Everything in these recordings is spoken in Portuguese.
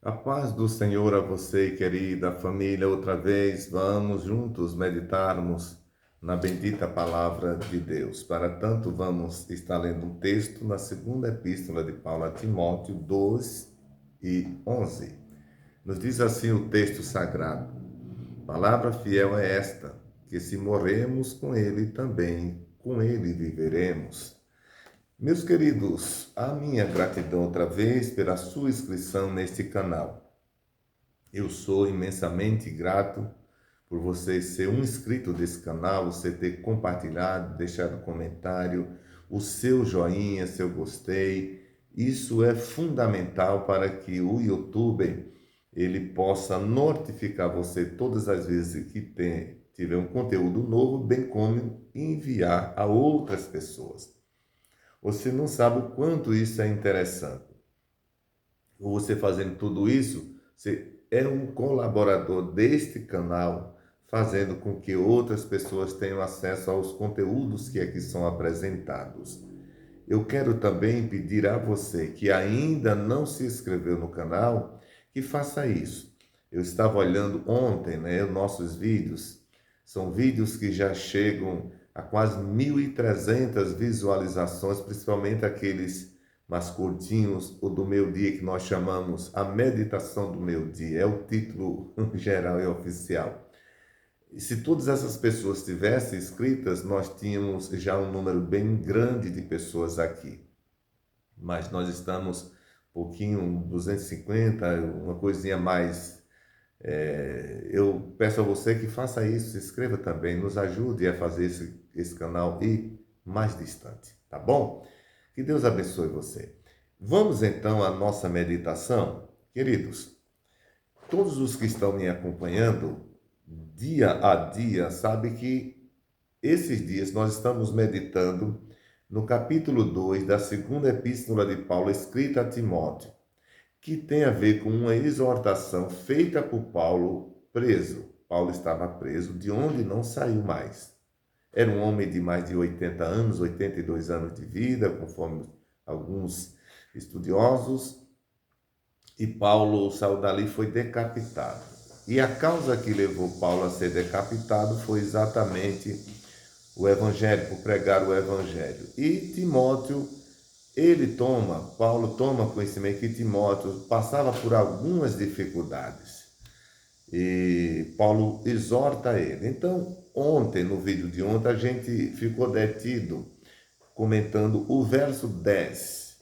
A paz do Senhor a você, querida família. Outra vez, vamos juntos meditarmos na bendita palavra de Deus. Para tanto, vamos estar lendo um texto na segunda epístola de Paulo a Timóteo 2:11. Nos diz assim o texto sagrado: Palavra fiel é esta, que se morremos com ele, também com ele viveremos. Meus queridos, a minha gratidão outra vez pela sua inscrição neste canal. Eu sou imensamente grato por você ser um inscrito desse canal, você ter compartilhado, deixado comentário, o seu joinha, seu gostei. Isso é fundamental para que o YouTube ele possa notificar você todas as vezes que tiver um conteúdo novo, bem como enviar a outras pessoas. Você não sabe o quanto isso é interessante. Você fazendo tudo isso, você é um colaborador deste canal, fazendo com que outras pessoas tenham acesso aos conteúdos que aqui são apresentados. Eu quero também pedir a você que ainda não se inscreveu no canal, que faça isso. Eu estava olhando ontem, nossos vídeos. São vídeos que já chegam a quase 1.300 visualizações, principalmente aqueles mais curtinhos, o do meu dia, que nós chamamos a meditação do meu dia. É o título geral e oficial. E se todas essas pessoas estivessem inscritas, nós tínhamos já um número bem grande de pessoas aqui. Mas nós estamos um pouquinho, 250, uma coisinha mais. Eu peço a você que faça isso, se inscreva também, nos ajude a fazer esse canal ir mais distante, tá bom? Que Deus abençoe você. Vamos então à nossa meditação. Queridos, todos os que estão me acompanhando dia a dia sabem que esses dias nós estamos meditando no capítulo 2 da segunda epístola de Paulo escrita a Timóteo, que tem a ver com uma exortação feita por Paulo preso. Paulo estava preso, de onde não saiu mais. Era um homem de mais de 80 anos, 82 anos de vida, conforme alguns estudiosos, e Paulo saiu dali e foi decapitado. E a causa que levou Paulo a ser decapitado foi exatamente o evangelho, por pregar o evangelho. E Timóteo, Paulo toma conhecimento que Timóteo passava por algumas dificuldades. E Paulo exorta ele. Então, ontem, no vídeo de ontem, a gente ficou detido comentando o verso 10.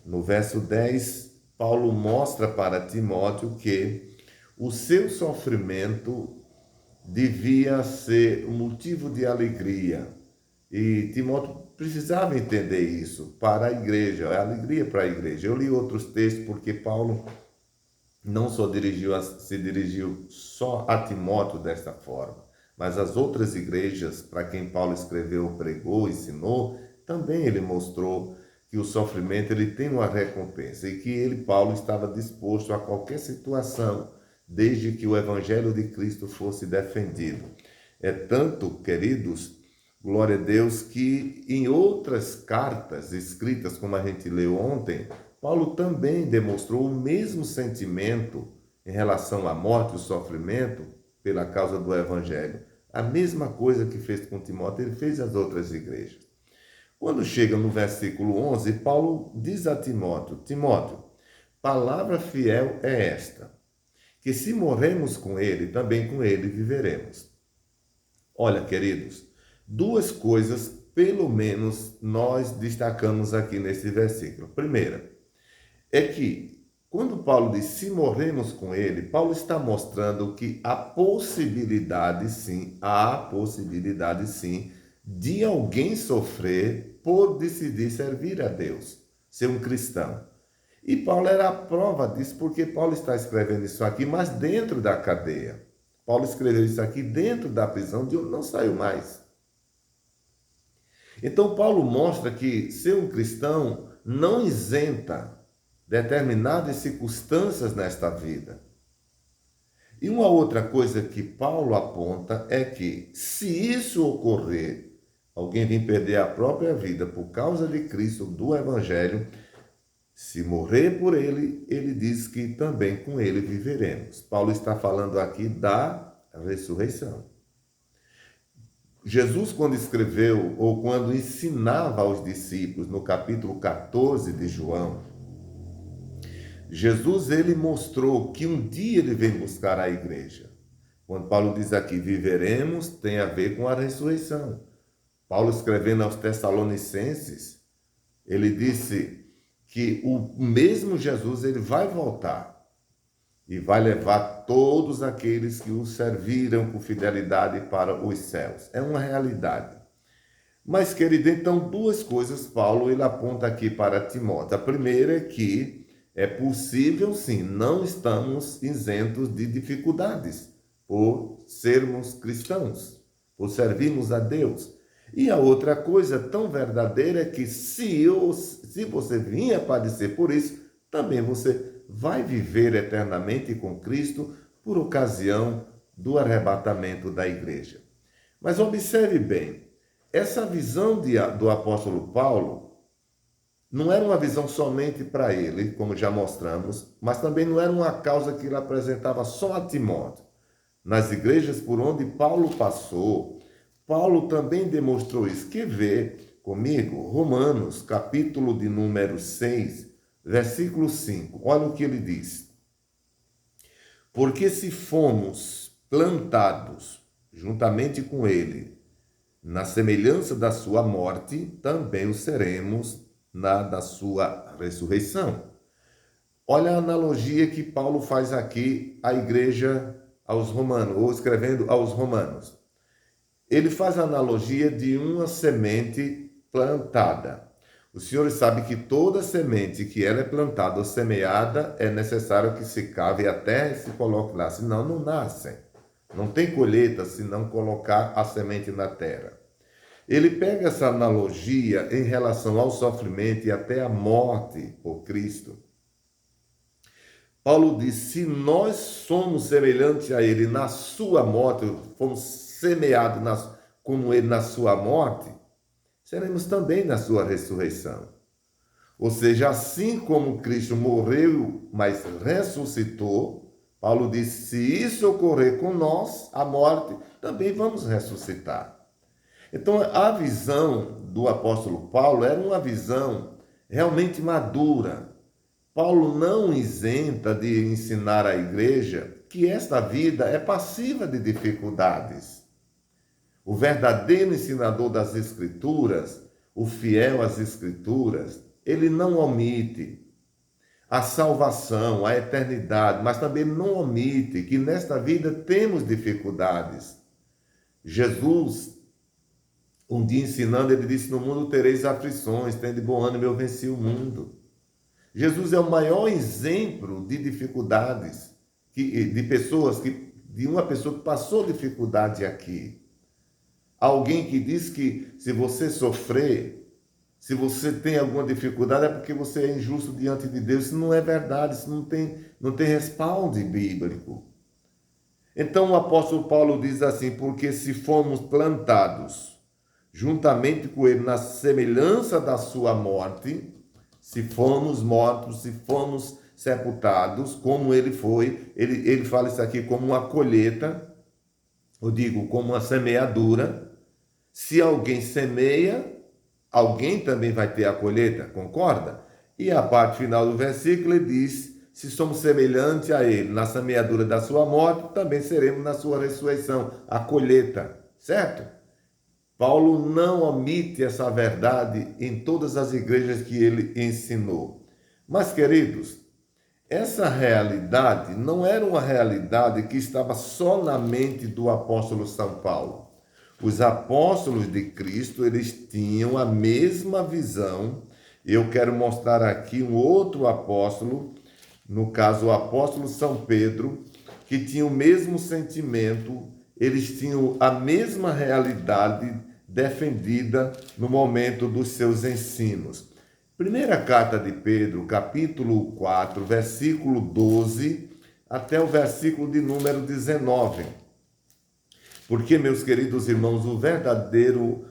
No verso 10, Paulo mostra para Timóteo que o seu sofrimento devia ser um motivo de alegria. E Timóteo precisava entender isso para a igreja, é alegria para a igreja. Eu li outros textos porque Paulo não só se dirigiu só a Timóteo desta forma, mas as outras igrejas para quem Paulo escreveu, pregou, ensinou, também ele mostrou que o sofrimento ele tem uma recompensa e que Paulo, estava disposto a qualquer situação, desde que o evangelho de Cristo fosse defendido. É tanto, queridos, glória a Deus, que em outras cartas escritas, como a gente leu ontem, Paulo também demonstrou o mesmo sentimento em relação à morte e ao sofrimento pela causa do evangelho. A mesma coisa que fez com Timóteo, ele fez às outras igrejas. Quando chega no versículo 11, Paulo diz a Timóteo: Timóteo, palavra fiel é esta, que se morremos com ele, também com ele viveremos. Olha, queridos, duas coisas, pelo menos, nós destacamos aqui nesse versículo. Primeira, é que quando Paulo diz se morremos com ele, Paulo está mostrando que há possibilidade sim, de alguém sofrer por decidir servir a Deus, ser um cristão. E Paulo era a prova disso, porque Paulo está escrevendo isso aqui, mas dentro da cadeia. Paulo escreveu isso aqui dentro da prisão, de onde não saiu mais. Então, Paulo mostra que ser um cristão não isenta determinadas circunstâncias nesta vida. E uma outra coisa que Paulo aponta é que, se isso ocorrer, alguém vir perder a própria vida por causa de Cristo, do Evangelho, Se morrer por ele, ele diz que também com ele viveremos. Paulo está falando aqui da ressurreição. Jesus, quando escreveu ou quando ensinava aos discípulos no capítulo 14 de João, Jesus ele mostrou que um dia ele vem buscar a igreja. Quando Paulo diz aqui viveremos, tem a ver com a ressurreição. Paulo escrevendo aos Tessalonicenses, ele disse que o mesmo Jesus ele vai voltar e vai levar todos aqueles que o serviram com fidelidade para os céus. É uma realidade. Mas, querido, então duas coisas Paulo ele aponta aqui para Timóteo. A primeira é que é possível sim, não estamos isentos de dificuldades por sermos cristãos, por servirmos a Deus. E a outra coisa tão verdadeira é que se você vir a padecer por isso, também você vai viver eternamente com Cristo por ocasião do arrebatamento da igreja. Mas observe bem, essa visão do apóstolo Paulo não era uma visão somente para ele, como já mostramos, mas também não era uma causa que ele apresentava só a Timóteo. Nas igrejas por onde Paulo passou, Paulo também demonstrou isso. Quer ver comigo? Romanos, capítulo de número 6, versículo 5. Olha o que ele diz. Porque se fomos plantados juntamente com ele na semelhança da sua morte, também o seremos na da sua ressurreição. Olha a analogia que Paulo faz aqui à igreja aos romanos, ou escrevendo aos romanos. Ele faz a analogia de uma semente plantada. Os senhores sabem que toda semente que ela é plantada ou semeada, é necessário que se cave a terra e se coloque lá, senão não nascem. Não tem colheita se não colocar a semente na terra. Ele pega essa analogia em relação ao sofrimento e até à morte por Cristo. Paulo diz, se nós somos semelhantes a ele na sua morte, fomos semeados como ele na sua morte, seremos também na sua ressurreição. Ou seja, assim como Cristo morreu, mas ressuscitou, Paulo diz, se isso ocorrer com nós, a morte, também vamos ressuscitar. Então, a visão do apóstolo Paulo era uma visão realmente madura. Paulo não isenta de ensinar à igreja que esta vida é passiva de dificuldades. O verdadeiro ensinador das Escrituras, o fiel às Escrituras, ele não omite a salvação, a eternidade, mas também não omite que nesta vida temos dificuldades. Jesus, um dia ensinando, ele disse, no mundo tereis aflições, tende bom ânimo, eu venci o mundo. Jesus é o maior exemplo de dificuldades, de uma pessoa que passou dificuldade aqui. Alguém que diz que se você sofrer, se você tem alguma dificuldade, é porque você é injusto diante de Deus. Isso não é verdade, isso não tem respaldo bíblico. Então o apóstolo Paulo diz assim, porque se fomos plantados juntamente com ele na semelhança da sua morte, se fomos mortos, se fomos sepultados, como ele foi, ele fala isso aqui como uma colheita, eu digo, como uma semeadura. Se alguém semeia, alguém também vai ter a colheita, concorda? E a parte final do versículo ele diz, se somos semelhantes a ele na semeadura da sua morte, também seremos na sua ressurreição, a colheita, certo? Paulo não omite essa verdade em todas as igrejas que ele ensinou. Mas, queridos, essa realidade não era uma realidade que estava só na mente do apóstolo São Paulo. Os apóstolos de Cristo, eles tinham a mesma visão. Eu quero mostrar aqui um outro apóstolo, no caso o apóstolo São Pedro, que tinha o mesmo sentimento, eles tinham a mesma realidade defendida no momento dos seus ensinos. Primeira carta de Pedro, capítulo 4, versículo 12, até o versículo de número 19. Porque, meus queridos irmãos, o verdadeiro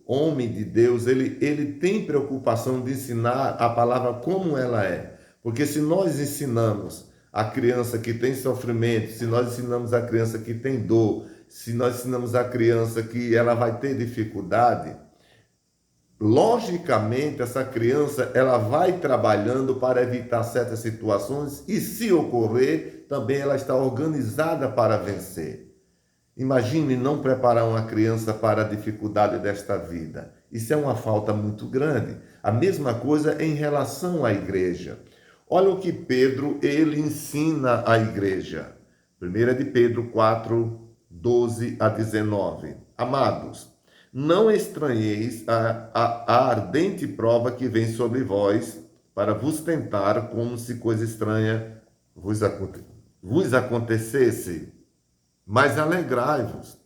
homem de Deus, ele tem preocupação de ensinar a palavra como ela é. Porque se nós ensinamos a criança que tem sofrimento, se nós ensinamos a criança que tem dor, se nós ensinamos a criança que ela vai ter dificuldade, logicamente essa criança ela vai trabalhando para evitar certas situações e, se ocorrer, também ela está organizada para vencer. Imagine não preparar uma criança para a dificuldade desta vida. Isso é uma falta muito grande. A mesma coisa em relação à igreja. Olha o que Pedro ele ensina à igreja. 1 de Pedro 4, 12 a 19. Amados, não estranheis a ardente prova que vem sobre vós para vos tentar como se coisa estranha vos acontecesse. Mas alegrai-vos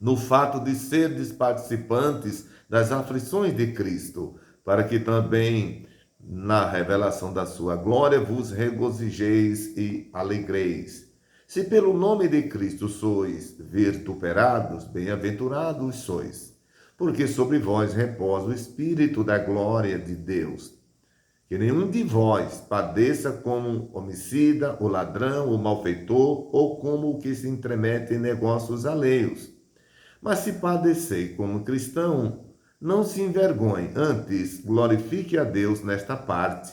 no fato de serdes participantes das aflições de Cristo, para que também na revelação da sua glória vos regozijeis e alegreis. Se pelo nome de Cristo sois vituperados, bem-aventurados sois, porque sobre vós repousa o Espírito da glória de Deus. Que nenhum de vós padeça como homicida, o ladrão, o malfeitor, ou como o que se intromete em negócios alheios. Mas se padecer como cristão, não se envergonhe, antes glorifique a Deus nesta parte.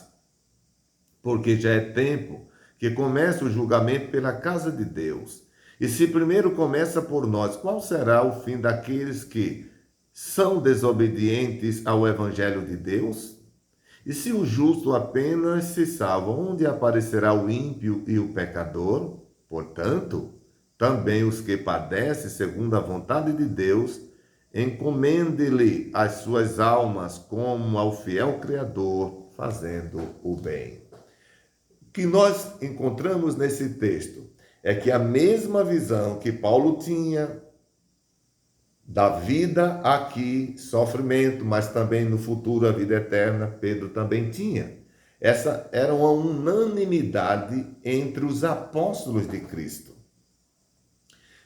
Porque já é tempo que comece o julgamento pela casa de Deus. E se primeiro começa por nós, qual será o fim daqueles que são desobedientes ao Evangelho de Deus? E se o justo apenas se salva, onde aparecerá o ímpio e o pecador? Portanto, também os que padecem segundo a vontade de Deus, encomende-lhe as suas almas como ao fiel Criador, fazendo o bem. O que nós encontramos nesse texto é que a mesma visão que Paulo tinha da vida aqui, sofrimento, mas também no futuro a vida eterna, Pedro também tinha. Essa era uma unanimidade entre os apóstolos de Cristo.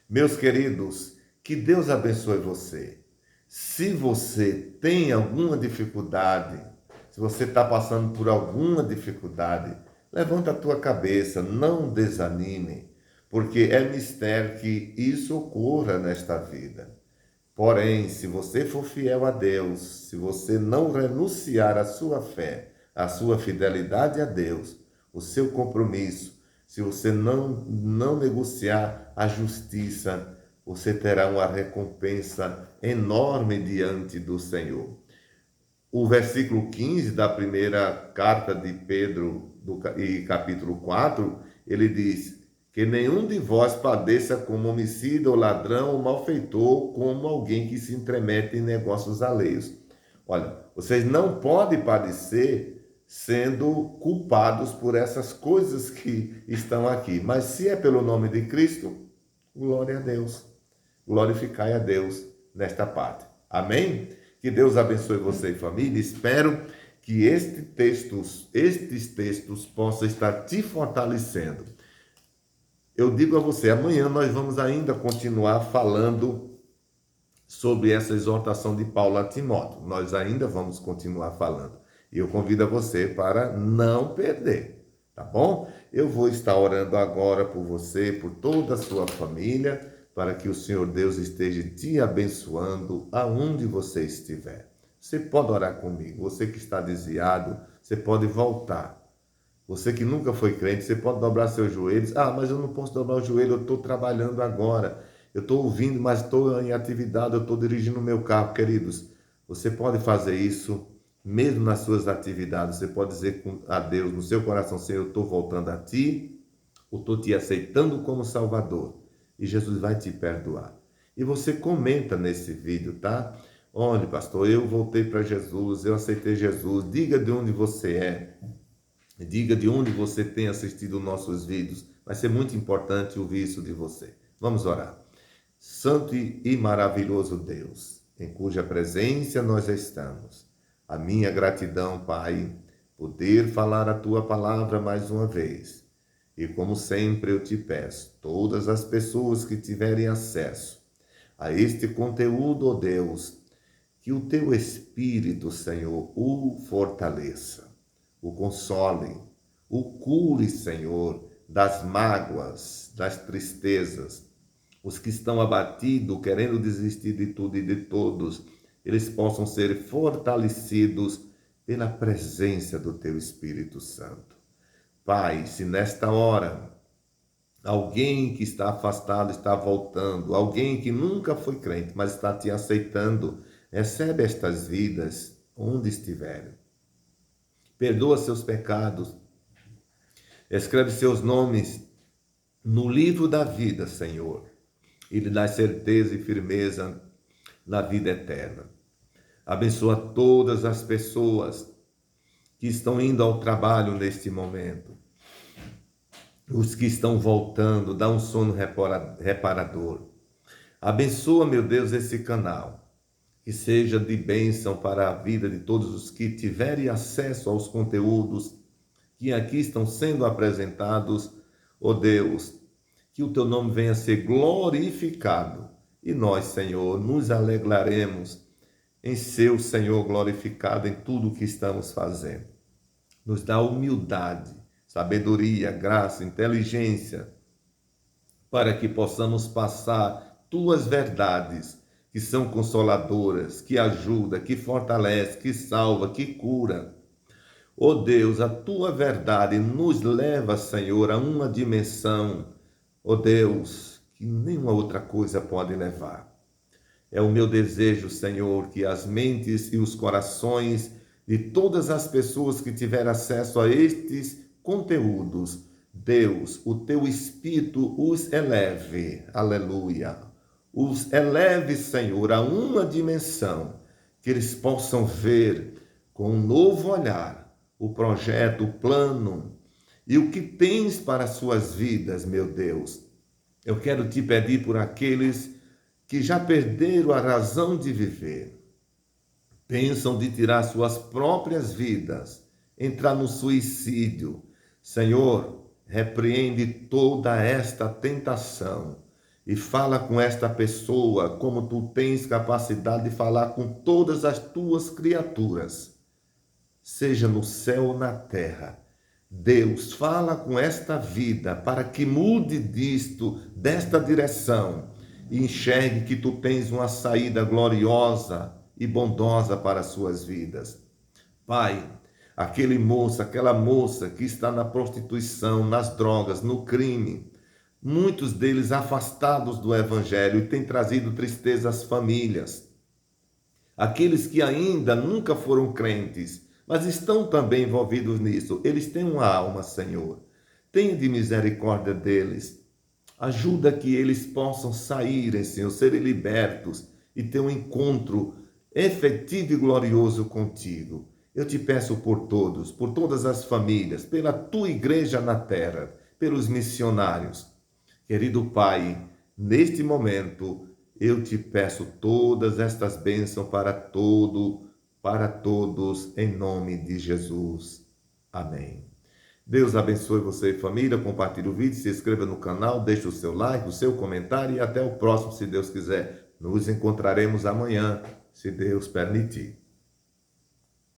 Meus queridos, que Deus abençoe você. Se você tem alguma dificuldade, se você está passando por alguma dificuldade, levanta a tua cabeça, não desanime, porque é mistério que isso ocorra nesta vida. Porém, se você for fiel a Deus, se você não renunciar à sua fé, à sua fidelidade a Deus, o seu compromisso, se você não negociar a justiça, você terá uma recompensa enorme diante do Senhor. O versículo 15 da primeira carta de Pedro, e capítulo 4, ele diz: que nenhum de vós padeça como homicida, ou ladrão, ou malfeitor, como alguém que se intromete em negócios alheios. Olha, vocês não podem padecer sendo culpados por essas coisas que estão aqui. Mas se é pelo nome de Cristo, glória a Deus. Glorificai a Deus nesta parte. Amém? Que Deus abençoe você e família. Espero que estes textos possam estar te fortalecendo. Eu digo a você, amanhã nós vamos ainda continuar falando sobre essa exortação de Paulo a Timóteo. Nós ainda vamos continuar falando. E eu convido a você para não perder, tá bom? Eu vou estar orando agora por você, por toda a sua família, para que o Senhor Deus esteja te abençoando aonde você estiver. Você pode orar comigo. Você que está desviado, você pode voltar. Você que nunca foi crente, você pode dobrar seus joelhos. Ah, mas eu não posso dobrar o joelho, eu estou trabalhando agora. Eu estou ouvindo, mas estou em atividade, eu estou dirigindo o meu carro. Queridos, você pode fazer isso mesmo nas suas atividades. Você pode dizer a Deus no seu coração: Senhor, eu estou voltando a Ti, eu estou Te aceitando como Salvador. E Jesus vai te perdoar. E você comenta nesse vídeo, tá? Olha, pastor, eu voltei para Jesus, eu aceitei Jesus. Diga de onde você é. Diga de onde você tem assistido nossos vídeos. Vai ser muito importante ouvir isso de você. Vamos orar. Santo e maravilhoso Deus, em cuja presença nós estamos. A minha gratidão, Pai, poder falar a Tua palavra mais uma vez. E como sempre eu te peço, todas as pessoas que tiverem acesso a este conteúdo, ó Deus, que o teu Espírito, Senhor, o fortaleça, o console, o cure, Senhor, das mágoas, das tristezas. Os que estão abatidos, querendo desistir de tudo e de todos, eles possam ser fortalecidos pela presença do teu Espírito Santo. Pai, se nesta hora alguém que está afastado está voltando, alguém que nunca foi crente, mas está te aceitando, recebe estas vidas onde estiverem. Perdoa seus pecados, escreve seus nomes no livro da vida, Senhor, e lhe dá certeza e firmeza na vida eterna. Abençoa todas as pessoas que estão indo ao trabalho neste momento. Os que estão voltando, dá um sono reparador. Abençoa, meu Deus, esse canal, que seja de bênção para a vida de todos os que tiverem acesso aos conteúdos que aqui estão sendo apresentados. Ó Deus, que o teu nome venha a ser glorificado e nós, Senhor, nos alegraremos em ser o Senhor glorificado em tudo o que estamos fazendo. Nos dá humildade, sabedoria, graça, inteligência, para que possamos passar tuas verdades, que são consoladoras, que ajudam, que fortalecem, que salva, que cura. Ó Deus, a tua verdade nos leva, Senhor, a uma dimensão, ó Deus, que nenhuma outra coisa pode levar. É o meu desejo, Senhor, que as mentes e os corações de todas as pessoas que tiverem acesso a estes conteúdos, Deus, o teu Espírito os eleve, aleluia, os eleve, Senhor, a uma dimensão, que eles possam ver com um novo olhar o projeto, o plano e o que tens para as suas vidas, meu Deus. Eu quero te pedir por aqueles que já perderam a razão de viver, pensam de tirar suas próprias vidas, entrar no suicídio. Senhor, repreende toda esta tentação e fala com esta pessoa como tu tens capacidade de falar com todas as tuas criaturas, seja no céu ou na terra. Deus, fala com esta vida para que mude desta direção, e enxergue que tu tens uma saída gloriosa e bondosa para as suas vidas. Pai, aquela moça que está na prostituição, nas drogas, no crime, muitos deles afastados do evangelho e têm trazido tristeza às famílias. Aqueles que ainda nunca foram crentes, mas estão também envolvidos nisso, eles têm uma alma, Senhor. Tenha de misericórdia deles. Ajuda que eles possam saírem, Senhor, serem libertos e ter um encontro efetivo e glorioso contigo. Eu te peço por todos, por todas as famílias, pela tua igreja na terra, pelos missionários. Querido Pai, neste momento, eu te peço todas estas bênçãos para todos, em nome de Jesus. Amém. Deus abençoe você e família, compartilhe o vídeo, se inscreva no canal, deixe o seu like, o seu comentário e até o próximo, se Deus quiser. Nos encontraremos amanhã, se Deus permitir.